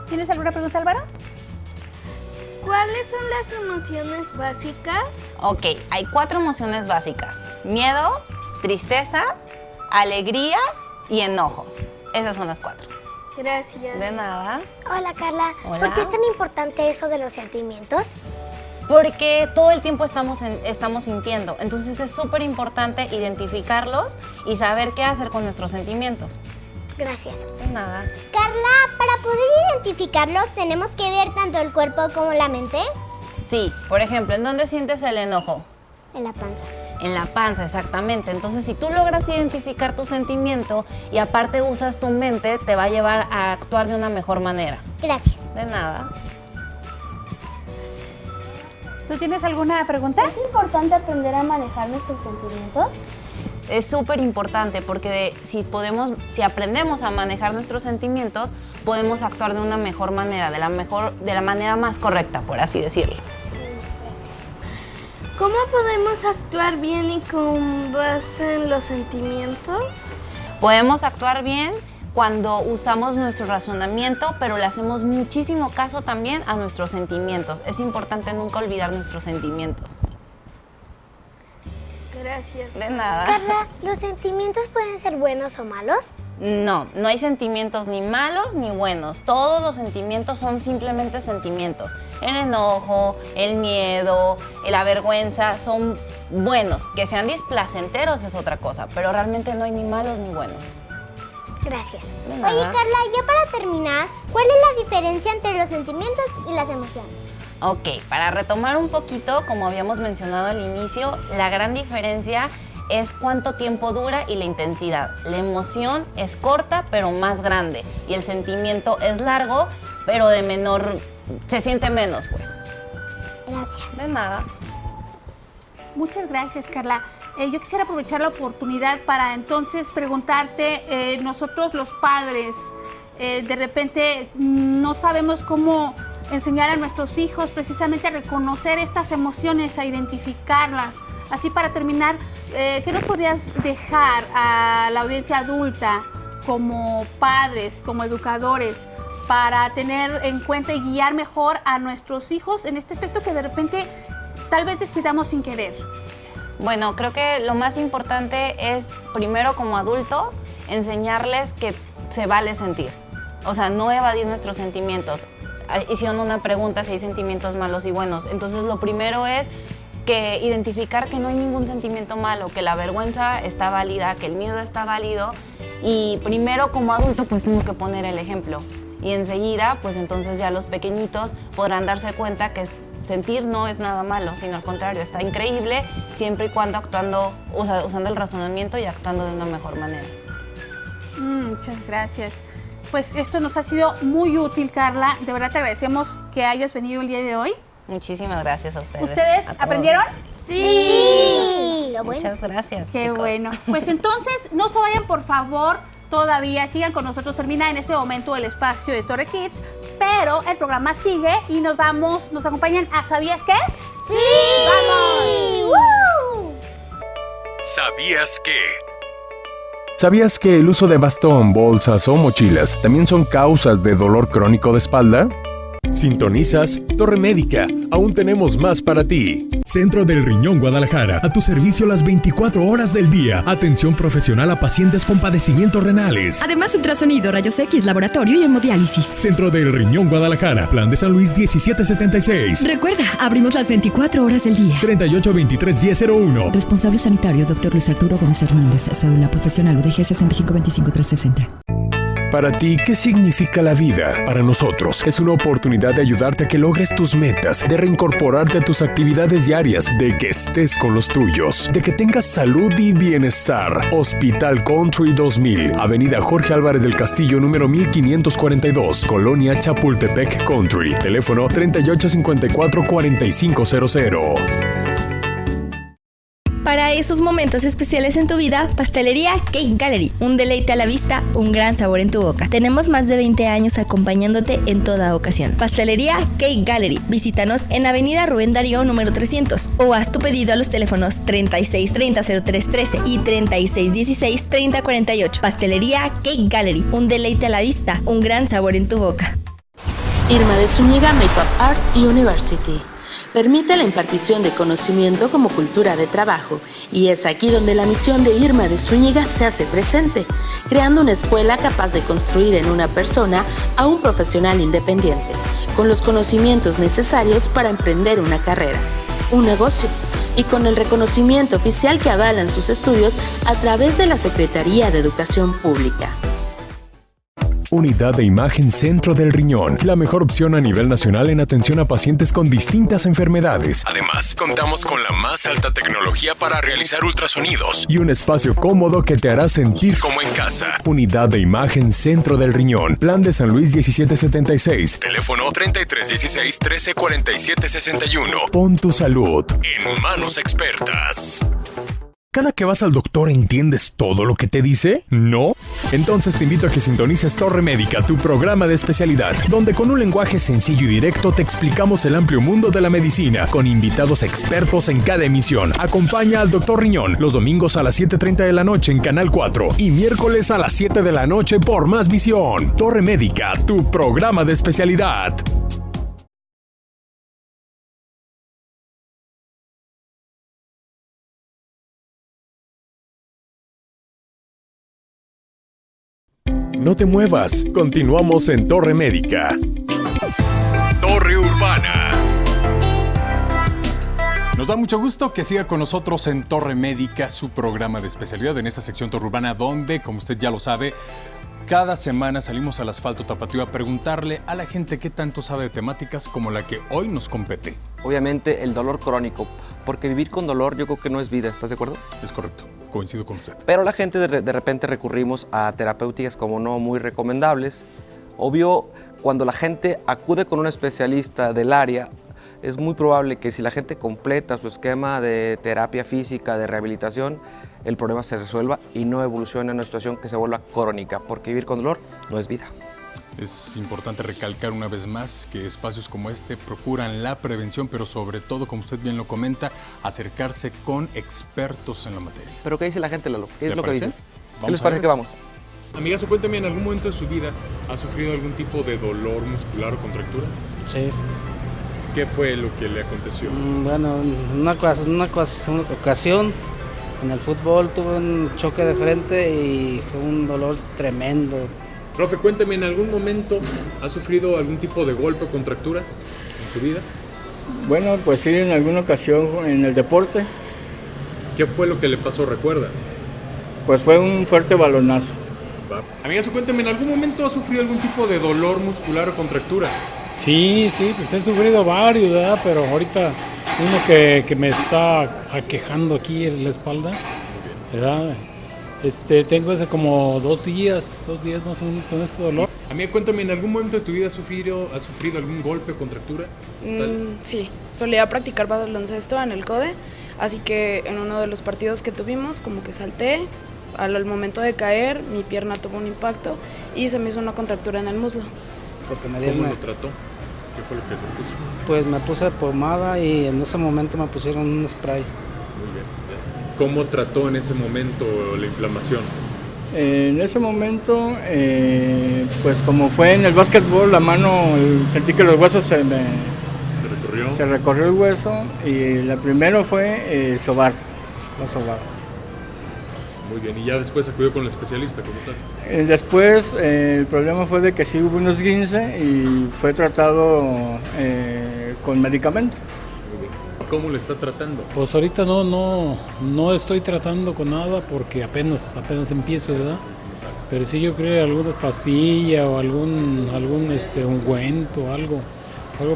¿Tienes alguna pregunta, Álvaro? ¿Cuáles son las emociones básicas? Ok, hay 4 emociones básicas. Miedo, tristeza, alegría y enojo. Esas son las 4. Gracias. De nada. Hola Carla, Hola. ¿por qué es tan importante eso de los sentimientos? Porque todo el tiempo estamos sintiendo, entonces es súper importante identificarlos y saber qué hacer con nuestros sentimientos. Gracias. De nada. Carla, para poder identificarlos, ¿tenemos que ver tanto el cuerpo como la mente? Sí, por ejemplo, ¿en dónde sientes el enojo? En la panza. En la panza, exactamente. Entonces, si tú logras identificar tu sentimiento y aparte usas tu mente, te va a llevar a actuar de una mejor manera. Gracias. De nada. ¿Tú tienes alguna pregunta? ¿Es importante aprender a manejar nuestros sentimientos? Es súper importante porque si aprendemos a manejar nuestros sentimientos, podemos actuar de una mejor manera, de la manera más correcta, por así decirlo. ¿Cómo podemos actuar bien y con base en los sentimientos? Podemos actuar bien cuando usamos nuestro razonamiento, pero le hacemos muchísimo caso también a nuestros sentimientos. Es importante nunca olvidar nuestros sentimientos. Gracias. De nada. Carla, ¿los sentimientos pueden ser buenos o malos? No, no hay sentimientos ni malos ni buenos. Todos los sentimientos son simplemente sentimientos. El enojo, el miedo, la vergüenza son buenos. Que sean displacenteros es otra cosa, pero realmente no hay ni malos ni buenos. Gracias. Oye, Carla, ya para terminar, ¿cuál es la diferencia entre los sentimientos y las emociones? Ok, para retomar un poquito, como habíamos mencionado al inicio, la gran diferencia es cuánto tiempo dura y la intensidad. La emoción es corta, pero más grande. Y el sentimiento es largo, pero de menor, se siente menos, pues. Gracias. De nada. Muchas gracias, Carla. Yo quisiera aprovechar la oportunidad para entonces preguntarte, nosotros los padres, de repente no sabemos cómo enseñar a nuestros hijos precisamente a reconocer estas emociones, a identificarlas. Así para terminar, ¿qué nos podrías dejar a la audiencia adulta como padres, como educadores, para tener en cuenta y guiar mejor a nuestros hijos en este aspecto que de repente tal vez descuidamos sin querer? Bueno, creo que lo más importante es, primero como adulto, enseñarles que se vale sentir. O sea, no evadir nuestros sentimientos. Hicieron una pregunta si hay sentimientos malos y buenos. Entonces, lo primero es que identificar que no hay ningún sentimiento malo, que la vergüenza está válida, que el miedo está válido. Y primero, como adulto, pues tengo que poner el ejemplo. Y enseguida, pues entonces ya los pequeñitos podrán darse cuenta que sentir no es nada malo, sino al contrario, está increíble siempre y cuando actuando, usando el razonamiento y actuando de una mejor manera. Muchas gracias. Pues esto nos ha sido muy útil, Carla. De verdad te agradecemos que hayas venido el día de hoy. Muchísimas gracias a ustedes. ¿Ustedes aprendieron? Sí. Muchas gracias, Qué chicos. bueno. Pues entonces, no se vayan, por favor, todavía. Sigan con nosotros. Termina en este momento el espacio de Torre Kids, pero el programa sigue y nos acompañan a ¿Sabías qué? ¡Sí! ¡Vamos! ¿Sabías qué? ¿Sabías que el uso de bastón, bolsas o mochilas también son causas de dolor crónico de espalda? Sintonizas Torre Médica. Aún tenemos más para ti. Centro del Riñón Guadalajara. A tu servicio las 24 horas del día. Atención profesional a pacientes con padecimientos renales. Además, ultrasonido, rayos X, laboratorio y hemodiálisis. Centro del Riñón Guadalajara. Plan de San Luis 1776. Recuerda, abrimos las 24 horas del día. 3823-1001. Responsable sanitario, Dr. Luis Arturo Gómez Hernández. Cédula profesional UDG 6525360. Para ti, ¿qué significa la vida? Para nosotros, es una oportunidad de ayudarte a que logres tus metas, de reincorporarte a tus actividades diarias, de que estés con los tuyos, de que tengas salud y bienestar. Hospital Country 2000, Avenida Jorge Álvarez del Castillo, número 1542, Colonia Chapultepec Country. Teléfono 3854-4500. Para esos momentos especiales en tu vida, Pastelería Cake Gallery. Un deleite a la vista, un gran sabor en tu boca. Tenemos más de 20 años acompañándote en toda ocasión. Pastelería Cake Gallery. Visítanos en Avenida Rubén Darío, número 300. O haz tu pedido a los teléfonos 3630-0313 y 3616-3048. Pastelería Cake Gallery. Un deleite a la vista, un gran sabor en tu boca. Irma de Zúñiga Makeup Art University. Permite la impartición de conocimiento como cultura de trabajo, y es aquí donde la misión de Irma de Zúñiga se hace presente, creando una escuela capaz de construir en una persona a un profesional independiente, con los conocimientos necesarios para emprender una carrera, un negocio, y con el reconocimiento oficial que avalan sus estudios a través de la Secretaría de Educación Pública. Unidad de Imagen Centro del Riñón, la mejor opción a nivel nacional en atención a pacientes con distintas enfermedades. Además, contamos con la más alta tecnología para realizar ultrasonidos y un espacio cómodo que te hará sentir como en casa. Unidad de Imagen Centro del Riñón, Plan de San Luis 1776, teléfono 3316-134761. Pon tu salud en manos expertas. ¿Cada que vas al doctor entiendes todo lo que te dice? ¿No? Entonces te invito a que sintonices Torre Médica, tu programa de especialidad, donde con un lenguaje sencillo y directo te explicamos el amplio mundo de la medicina, con invitados expertos en cada emisión. Acompaña al Dr. Riñón los domingos a las 7:30 de la noche en Canal 4 y miércoles a las 7 de la noche por Más Visión. Torre Médica, tu programa de especialidad. No te muevas, continuamos en Torre Médica. Torre Urbana. Nos da mucho gusto que siga con nosotros en Torre Médica, su programa de especialidad en esta sección Torre Urbana, donde, como usted ya lo sabe, cada semana salimos al asfalto tapatío a preguntarle a la gente qué tanto sabe de temáticas como la que hoy nos compete. Obviamente el dolor crónico, porque vivir con dolor yo creo que no es vida, ¿estás de acuerdo? Es correcto. Coincido con usted. Pero la gente de repente recurrimos a terapéuticas como no muy recomendables. Obvio, cuando la gente acude con un especialista del área, es muy probable que si la gente completa su esquema de terapia física, de rehabilitación, el problema se resuelva y no evolucione en una situación que se vuelva crónica, porque vivir con dolor no es vida. Es importante recalcar una vez más que espacios como este procuran la prevención, pero sobre todo, como usted bien lo comenta, acercarse con expertos en la materia. ¿Pero qué dice la gente, Lalo? ¿Qué es lo que parece? dice? ¿Qué les parece que vamos? Amigazo, cuéntame, ¿en algún momento de su vida ha sufrido algún tipo de dolor muscular o contractura? Sí. ¿Qué fue lo que le aconteció? Bueno, una ocasión en el fútbol tuve un choque de frente y fue un dolor tremendo. Profe, cuéntame, ¿en algún momento ha sufrido algún tipo de golpe o contractura en su vida? Bueno, pues sí, en alguna ocasión en el deporte. ¿Qué fue lo que le pasó, recuerda? Pues fue un fuerte balonazo. Amigazo, cuéntame, ¿en algún momento ha sufrido algún tipo de dolor muscular o contractura? Sí, pues he sufrido varios, ¿verdad? Pero ahorita uno que me está aquejando aquí en la espalda, ¿verdad? Tengo hace como dos días más o menos con este dolor. Amiga, cuéntame, ¿en algún momento de tu vida has sufrido algún golpe o contractura? Sí, solía practicar baloncesto en el CODE, así que en uno de los partidos que tuvimos como que salté, al momento de caer mi pierna tuvo un impacto y se me hizo una contractura en el muslo. ¿Cómo lo trató? ¿Qué fue lo que se puso? Pues me puse pomada y en ese momento me pusieron un spray. Muy bien. ¿Cómo trató en ese momento la inflamación? En ese momento, pues como fue en el básquetbol, la mano, sentí que los huesos se recorrió el hueso y la primero fue sobar, la sobada. Muy bien, y ya después acudió con el especialista como tal. Después el problema fue de que sí hubo unos esguince y fue tratado con medicamento. ¿Cómo le está tratando? Pues ahorita no estoy tratando con nada porque apenas empiezo, ¿verdad? Pero sí yo creo alguna pastilla o algún ungüento, algo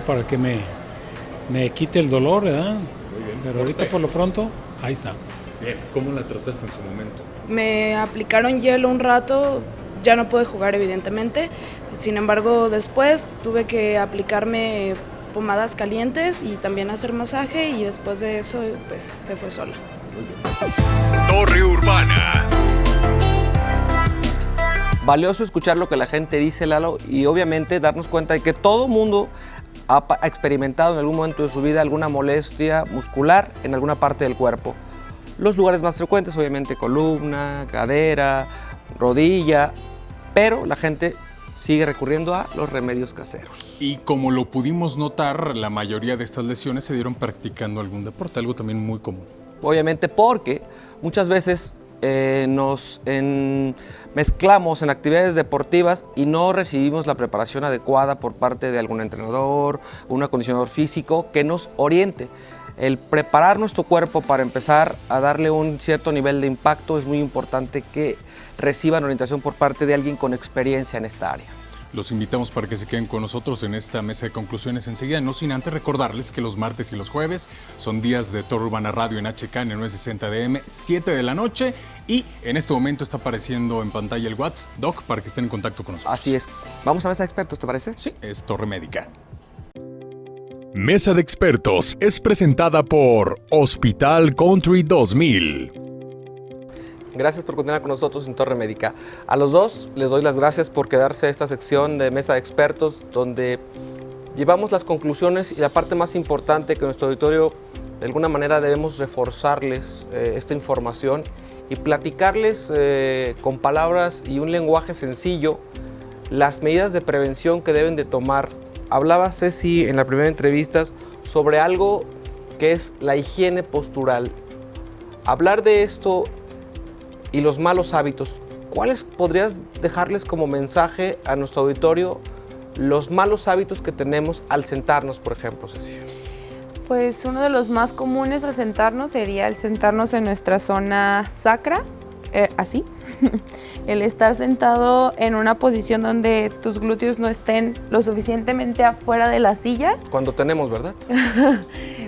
para que me quite el dolor, ¿verdad? Muy bien. Pero ahorita por lo pronto, ahí está. Bien, ¿cómo la trataste en su momento? Me aplicaron hielo un rato, ya no pude jugar evidentemente, sin embargo después tuve que aplicarme pomadas calientes y también hacer masaje y después de eso pues se fue sola. Torre Urbana. Valioso escuchar lo que la gente dice, Lalo, y obviamente darnos cuenta de que todo mundo ha experimentado en algún momento de su vida alguna molestia muscular en alguna parte del cuerpo. Los lugares más frecuentes, obviamente, columna, cadera, rodilla, pero la gente sigue recurriendo a los remedios caseros. Y como lo pudimos notar, la mayoría de estas lesiones se dieron practicando algún deporte, algo también muy común. Obviamente porque muchas veces nos mezclamos en actividades deportivas y no recibimos la preparación adecuada por parte de algún entrenador, un acondicionador físico que nos oriente. El preparar nuestro cuerpo para empezar a darle un cierto nivel de impacto es muy importante que reciban orientación por parte de alguien con experiencia en esta área. Los invitamos para que se queden con nosotros en esta mesa de conclusiones enseguida, no sin antes recordarles que los martes y los jueves son días de Torre Urbana Radio en HK en el 960 DM, 7 de la noche, y en este momento está apareciendo en pantalla el WhatsApp, Doc, para que estén en contacto con nosotros. Así es. Vamos a Mesa de Expertos, ¿te parece? Sí, es Torre Médica. Mesa de Expertos es presentada por Hospital Country 2000. Gracias por continuar con nosotros en Torre Médica. A los dos les doy las gracias por quedarse a esta sección de Mesa de Expertos, donde llevamos las conclusiones y la parte más importante que nuestro auditorio, de alguna manera, debemos reforzarles esta información y platicarles con palabras y un lenguaje sencillo las medidas de prevención que deben de tomar. Hablaba Ceci en la primera entrevista sobre algo que es la higiene postural. Hablar de esto y los malos hábitos, ¿cuáles podrías dejarles como mensaje a nuestro auditorio los malos hábitos que tenemos al sentarnos, por ejemplo, Ceci? Pues uno de los más comunes al sentarnos sería el sentarnos en nuestra zona sacra, así. El estar sentado en una posición donde tus glúteos no estén lo suficientemente afuera de la silla. Cuando tenemos, ¿verdad?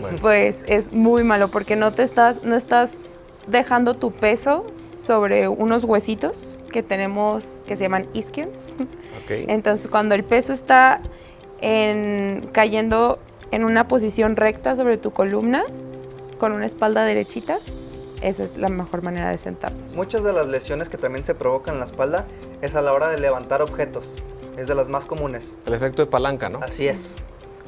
Bueno. Pues es muy malo porque no estás dejando tu peso sobre unos huesitos que tenemos que se llaman isquios. Okay. Entonces cuando el peso está cayendo en una posición recta sobre tu columna con una espalda derechita, esa es la mejor manera de sentarnos. Muchas de las lesiones que también se provocan en la espalda es a la hora de levantar objetos, es de las más comunes. El efecto de palanca, ¿no? Así es.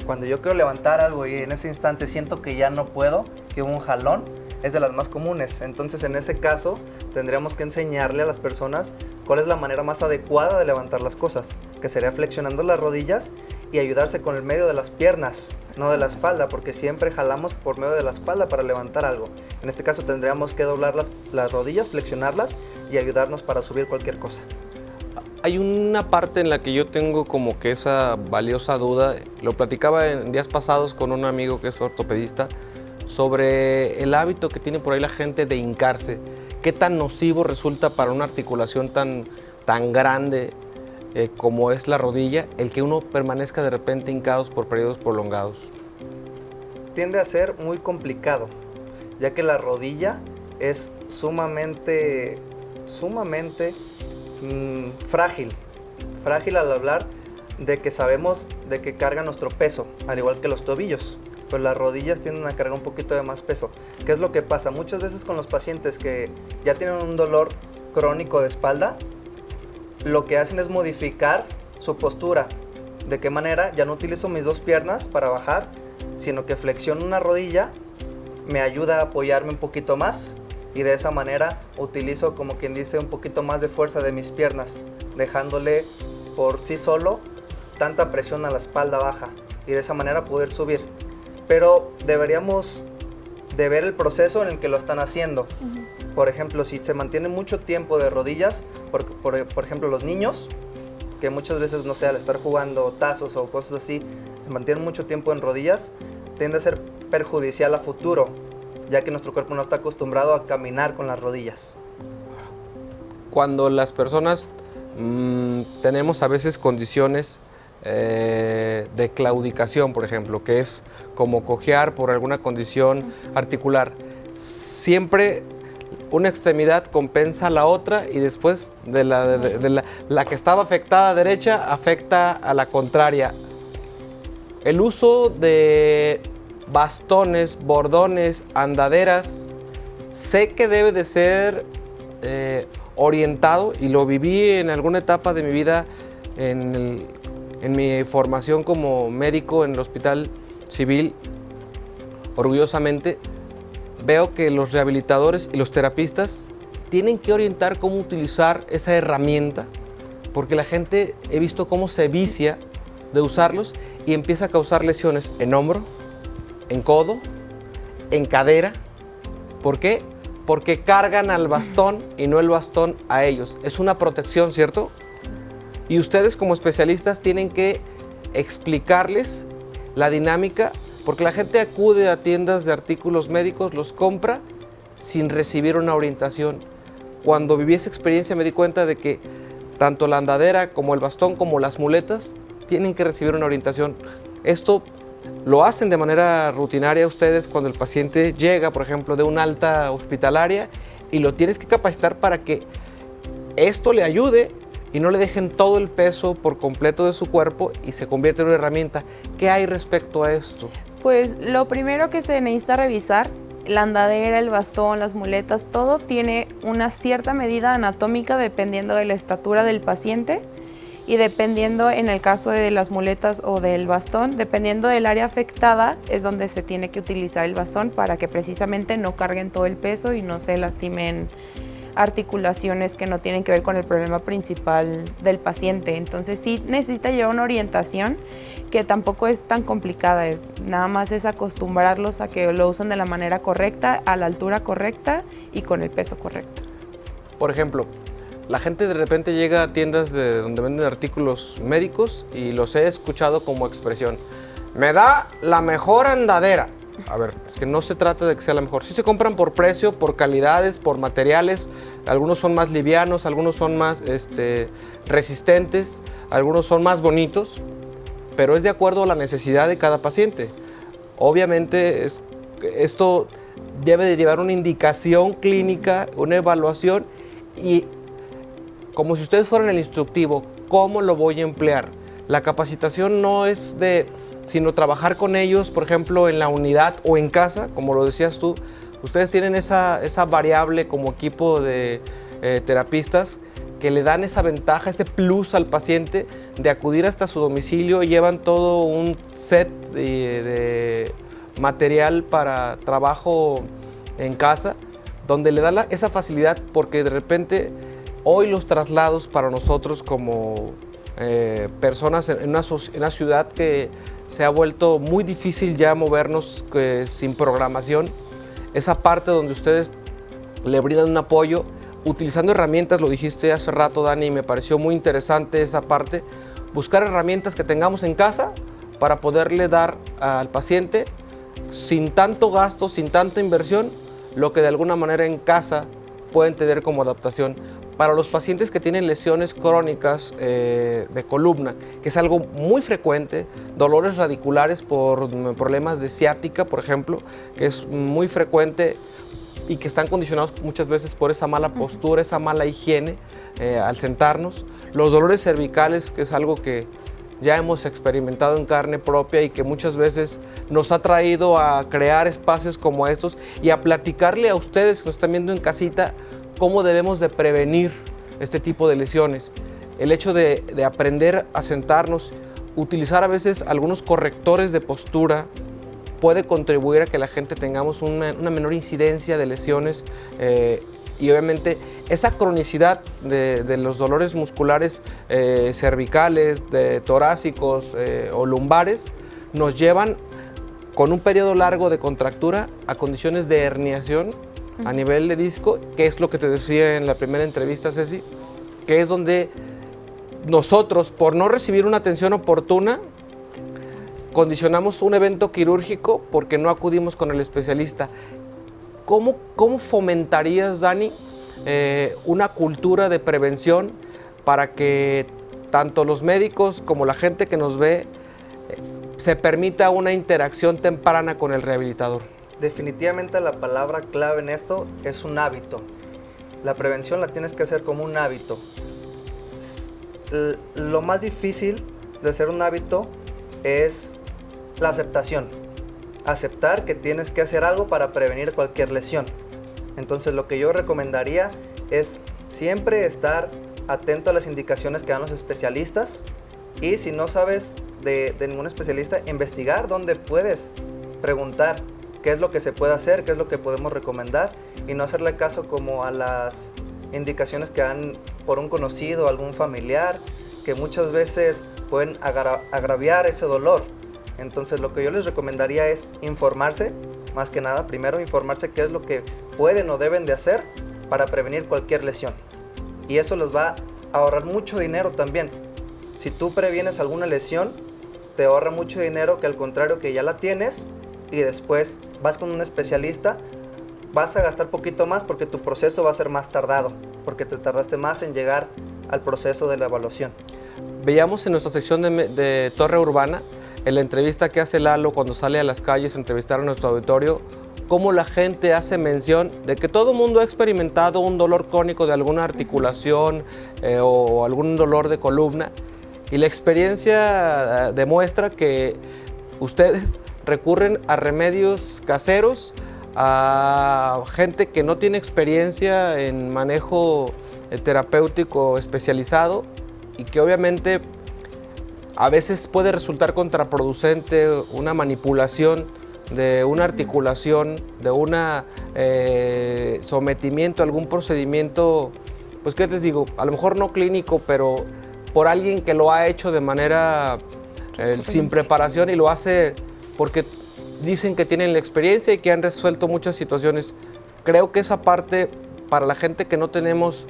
Cuando yo quiero levantar algo y en ese instante siento que ya no puedo, que hubo un jalón, es de las más comunes. Entonces, en ese caso, tendríamos que enseñarle a las personas cuál es la manera más adecuada de levantar las cosas, que sería flexionando las rodillas y ayudarse con el medio de las piernas, no de la espalda, porque siempre jalamos por medio de la espalda para levantar algo. En este caso, tendríamos que doblar las rodillas, flexionarlas y ayudarnos para subir cualquier cosa. Hay una parte en la que yo tengo como que esa valiosa duda, lo platicaba en días pasados con un amigo que es ortopedista, sobre el hábito que tiene por ahí la gente de hincarse. ¿Qué tan nocivo resulta para una articulación tan grande como es la rodilla, el que uno permanezca de repente hincados por periodos prolongados? Tiende a ser muy complicado, ya que la rodilla es sumamente frágil al hablar de que sabemos de que carga nuestro peso, al igual que los tobillos. Pues las rodillas tienden a cargar un poquito de más peso. ¿Qué es lo que pasa? Muchas veces con los pacientes que ya tienen un dolor crónico de espalda, lo que hacen es modificar su postura. ¿De qué manera? Ya no utilizo mis dos piernas para bajar, sino que flexiono una rodilla, me ayuda a apoyarme un poquito más y de esa manera utilizo, como quien dice, un poquito más de fuerza de mis piernas, dejándole por sí solo tanta presión a la espalda baja y de esa manera poder subir. Pero deberíamos de ver el proceso en el que lo están haciendo. Por ejemplo, si se mantiene mucho tiempo de rodillas, por ejemplo los niños, que muchas veces, no sé, al estar jugando tazos o cosas así, se mantienen mucho tiempo en rodillas, tiende a ser perjudicial a futuro, ya que nuestro cuerpo no está acostumbrado a caminar con las rodillas. Cuando las personas tenemos a veces condiciones de claudicación, por ejemplo, que es como cojear por alguna condición articular, siempre una extremidad compensa a la otra y después de la que estaba afectada derecha afecta a la contraria. El uso de bastones, bordones, andaderas, sé que debe de ser orientado, y lo viví en alguna etapa de mi vida en mi formación como médico en el Hospital Civil. Orgullosamente veo que los rehabilitadores y los terapistas tienen que orientar cómo utilizar esa herramienta, porque la gente he visto cómo se vicia de usarlos y empieza a causar lesiones en hombro, en codo, en cadera. ¿Por qué? Porque cargan al bastón y no el bastón a ellos. Es una protección, ¿cierto? Y ustedes como especialistas tienen que explicarles la dinámica, porque la gente acude a tiendas de artículos médicos, los compra sin recibir una orientación. Cuando viví esa experiencia me di cuenta de que tanto la andadera como el bastón como las muletas tienen que recibir una orientación. Esto lo hacen de manera rutinaria ustedes cuando el paciente llega, por ejemplo, de una alta hospitalaria, y lo tienes que capacitar para que esto le ayude y no le dejen todo el peso por completo de su cuerpo y se convierte en una herramienta. ¿Qué hay respecto a esto? Pues lo primero que se necesita revisar, la andadera, el bastón, las muletas, todo tiene una cierta medida anatómica dependiendo de la estatura del paciente y dependiendo, en el caso de las muletas o del bastón, dependiendo del área afectada es donde se tiene que utilizar el bastón para que precisamente no carguen todo el peso y no se lastimen articulaciones que no tienen que ver con el problema principal del paciente. Entonces sí necesita llevar una orientación que tampoco es tan complicada, nada más es acostumbrarlos a que lo usen de la manera correcta, a la altura correcta y con el peso correcto. Por ejemplo, la gente de repente llega a tiendas donde venden artículos médicos y los he escuchado como expresión: me da la mejor andadera. A ver, es que no se trata de que sea la mejor. Sí se compran por precio, por calidades, por materiales. Algunos son más livianos, algunos son más resistentes, algunos son más bonitos, pero es de acuerdo a la necesidad de cada paciente. Obviamente esto debe de llevar una indicación clínica, una evaluación, y como si ustedes fueran el instructivo, ¿cómo lo voy a emplear? La capacitación no es sino trabajar con ellos, por ejemplo, en la unidad o en casa, como lo decías tú. Ustedes tienen esa variable como equipo de terapistas que le dan esa ventaja, ese plus al paciente de acudir hasta su domicilio. Llevan todo un set de material para trabajo en casa, donde le dan esa facilidad, porque de repente hoy los traslados para nosotros como personas en una ciudad que se ha vuelto muy difícil ya movernos sin programación, esa parte donde ustedes le brindan un apoyo utilizando herramientas, lo dijiste hace rato, Dani, y me pareció muy interesante esa parte, buscar herramientas que tengamos en casa para poderle dar al paciente sin tanto gasto, sin tanta inversión, lo que de alguna manera en casa pueden tener como adaptación. Para los pacientes que tienen lesiones crónicas de columna, que es algo muy frecuente, dolores radiculares por problemas de ciática, por ejemplo, que es muy frecuente y que están condicionados muchas veces por esa mala postura, esa mala higiene al sentarnos. Los dolores cervicales, que es algo que ya hemos experimentado en carne propia y que muchas veces nos ha traído a crear espacios como estos y a platicarle a ustedes que nos están viendo en casita cómo debemos de prevenir este tipo de lesiones. El hecho de aprender a sentarnos, utilizar a veces algunos correctores de postura puede contribuir a que la gente tengamos una menor incidencia de lesiones y obviamente esa cronicidad de los dolores musculares cervicales, torácicos o lumbares nos llevan con un periodo largo de contractura a condiciones de herniación a nivel de disco, que es lo que te decía en la primera entrevista, Ceci, que es donde nosotros, por no recibir una atención oportuna, condicionamos un evento quirúrgico porque no acudimos con el especialista. ¿Cómo fomentarías, Dani, una cultura de prevención para que tanto los médicos como la gente que nos ve se permita una interacción temprana con el rehabilitador? Definitivamente la palabra clave en esto es un hábito. La prevención la tienes que hacer como un hábito. Lo más difícil de hacer un hábito es la aceptación. Aceptar que tienes que hacer algo para prevenir cualquier lesión. Entonces lo que yo recomendaría es siempre estar atento a las indicaciones que dan los especialistas y si no sabes de ningún especialista, investigar dónde puedes preguntar qué es lo que se puede hacer, qué es lo que podemos recomendar y no hacerle caso como a las indicaciones que dan por un conocido, algún familiar, que muchas veces pueden agraviar ese dolor. Entonces lo que yo les recomendaría es informarse, más que nada, primero informarse qué es lo que pueden o deben de hacer para prevenir cualquier lesión. Y eso les va a ahorrar mucho dinero también. Si tú previenes alguna lesión, te ahorra mucho dinero que al contrario que ya la tienes y después vas con un especialista, vas a gastar poquito más porque tu proceso va a ser más tardado, porque te tardaste más en llegar al proceso de la evaluación. Veíamos en nuestra sección de Torre Urbana, en la entrevista que hace Lalo cuando sale a las calles a entrevistar a nuestro auditorio, cómo la gente hace mención de que todo el mundo ha experimentado un dolor crónico de alguna articulación o algún dolor de columna, y la experiencia demuestra que ustedes recurren a remedios caseros, a gente que no tiene experiencia en manejo terapéutico especializado y que obviamente a veces puede resultar contraproducente una manipulación de una articulación, de un sometimiento a algún procedimiento, pues qué les digo, a lo mejor no clínico, pero por alguien que lo ha hecho de manera sin preparación y lo hace porque dicen que tienen la experiencia y que han resuelto muchas situaciones. Creo que esa parte, para la gente que no tenemos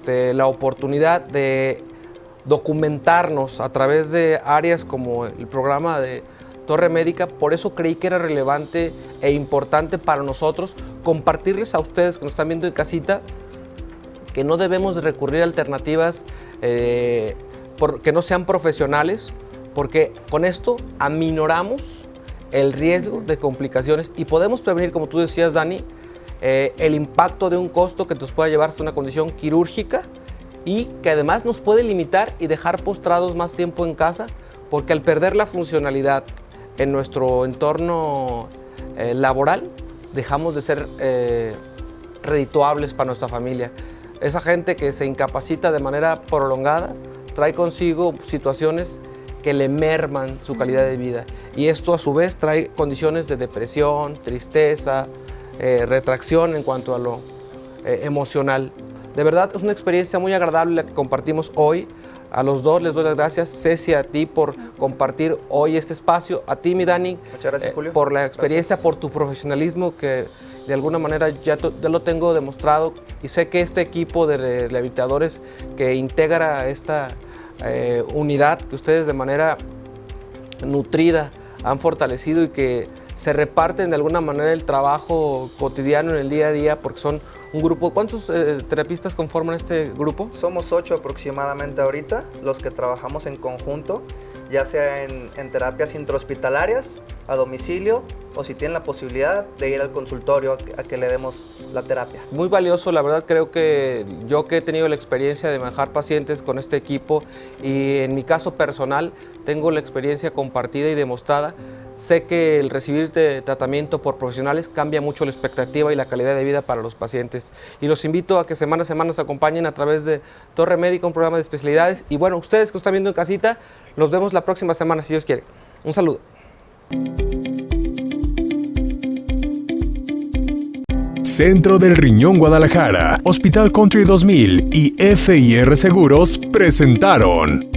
la oportunidad de documentarnos a través de áreas como el programa de Torre Médica, por eso creí que era relevante e importante para nosotros compartirles a ustedes que nos están viendo en casita que no debemos de recurrir a alternativas que no sean profesionales, porque con esto aminoramos el riesgo de complicaciones y podemos prevenir, como tú decías, Dani, el impacto de un costo que nos pueda llevar hasta una condición quirúrgica y que además nos puede limitar y dejar postrados más tiempo en casa, porque al perder la funcionalidad en nuestro entorno laboral, dejamos de ser redituables para nuestra familia. Esa gente que se incapacita de manera prolongada trae consigo situaciones que le merman su calidad de vida y esto a su vez trae condiciones de depresión, tristeza, retracción en cuanto a lo emocional. De verdad es una experiencia muy agradable la que compartimos hoy. A los dos les doy las gracias, Ceci, a ti por compartir hoy este espacio, a ti, mi Dani, muchas gracias, Julio, por la experiencia, gracias. por tu profesionalismo que de alguna manera ya lo tengo demostrado y sé que este equipo de rehabilitadores que integra esta unidad que ustedes de manera nutrida han fortalecido y que se reparten de alguna manera el trabajo cotidiano en el día a día porque son un grupo. ¿Cuántos terapistas conforman este grupo? Somos 8 aproximadamente ahorita, los que trabajamos en conjunto, ya sea en terapias intrahospitalarias, a domicilio, o si tienen la posibilidad de ir al consultorio a que le demos la terapia. Muy valioso, la verdad creo que yo que he tenido la experiencia de manejar pacientes con este equipo y en mi caso personal tengo la experiencia compartida y demostrada. Sé que el recibir tratamiento por profesionales cambia mucho la expectativa y la calidad de vida para los pacientes. Y los invito a que semana a semana nos acompañen a través de Torre Médica, un programa de especialidades. Y bueno, ustedes que están viendo en casita, los vemos la próxima semana si Dios quiere. Un saludo. Centro del Riñón Guadalajara, Hospital Country 2000 y FIR Seguros presentaron